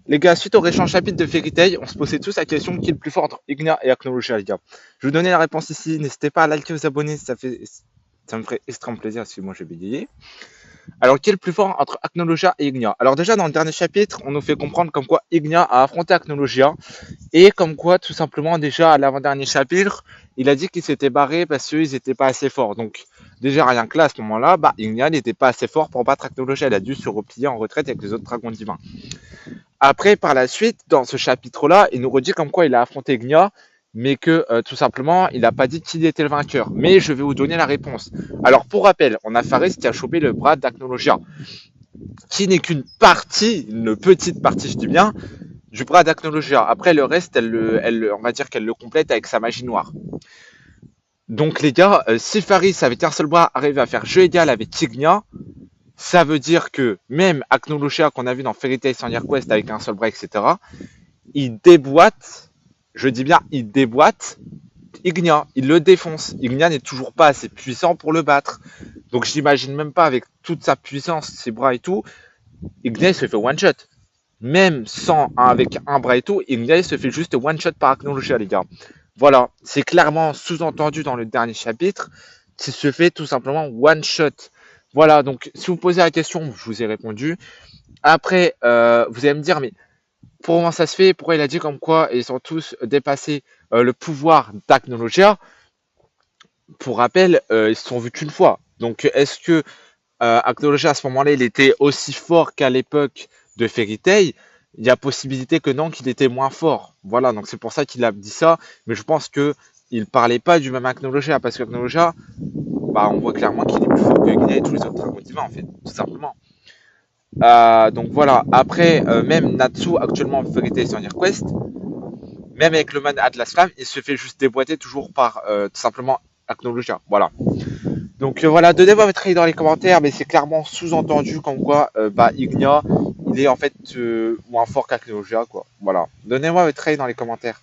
Les gars, suite au récent chapitre de Fairy Tail, on se posait tous la question qui est le plus fort entre Ignia et Acnologia, les gars. Je vais vous donner la réponse ici. N'hésitez pas à liker, vous abonner, ça me ferait extrêmement plaisir si moi j'ai bégayé. Alors, qui est le plus fort entre Acnologia et Ignia? Alors déjà, dans le dernier chapitre, on nous fait comprendre comme quoi Ignia a affronté Acnologia et comme quoi, tout simplement, déjà à l'avant-dernier chapitre, il a dit qu'il s'était barré parce qu'ils n'étaient pas assez forts. Donc, déjà, rien que là, à ce moment-là, Ignia n'était pas assez fort pour battre Acnologia. Il a dû se replier en retraite avec les autres dragons divins. Après, par la suite, dans ce chapitre-là, il nous redit comme quoi il a affronté Gnia, mais que tout simplement, il n'a pas dit qui était le vainqueur. Mais je vais vous donner la réponse. Alors, pour rappel, on a Faris qui a chopé le bras d'Acnologia, qui n'est qu'une partie, une petite partie, je dis bien, du bras d'Acnologia. Après, le reste, on va dire qu'elle le complète avec sa magie noire. Donc, les gars, si Faris, avec un seul bras, arrive à faire jeu égal avec Tignia, ça veut dire que même Acnologia qu'on a vu dans Fairy Tail Sandier Quest avec un seul bras, etc., il déboîte, je dis bien il déboîte Ignia, il le défonce. Ignia n'est toujours pas assez puissant pour le battre. Donc j'imagine même pas avec toute sa puissance, ses bras et tout, Ignia se fait one shot. Même sans avec un bras et tout, Ignia se fait juste one shot par Acnologia, les gars. Voilà, c'est clairement sous-entendu dans le dernier chapitre qu'il se fait tout simplement one shot. Voilà, donc si vous posez la question, je vous ai répondu. Après, vous allez me dire, mais comment ça se fait? Pourquoi il a dit comme quoi ils ont tous dépassé le pouvoir d'Acnologia? Pour rappel, ils se sont vus qu'une fois. Donc, est-ce que Acnologia à ce moment-là, il était aussi fort qu'à l'époque de Fairy Tail? Il y a possibilité que non, qu'il était moins fort. Voilà, donc c'est pour ça qu'il a dit ça. Mais je pense que il parlait pas du même Acnologia, parce qu'Acnologia, on voit clairement qu'il est plus fort que Igni et tous les autres dragons divins, en fait, tout simplement. Donc voilà. Après, même Natsu actuellement en Fairy Tail Sandier Quest, même avec le man Atlas Flamme, il se fait juste déboîter toujours par tout simplement Acnologia. Voilà. Donc voilà, donnez-moi votre avis dans les commentaires, mais c'est clairement sous-entendu comme quoi Ignia, il est en fait moins fort qu'Acnologia, quoi. Voilà. Donnez-moi votre avis dans les commentaires.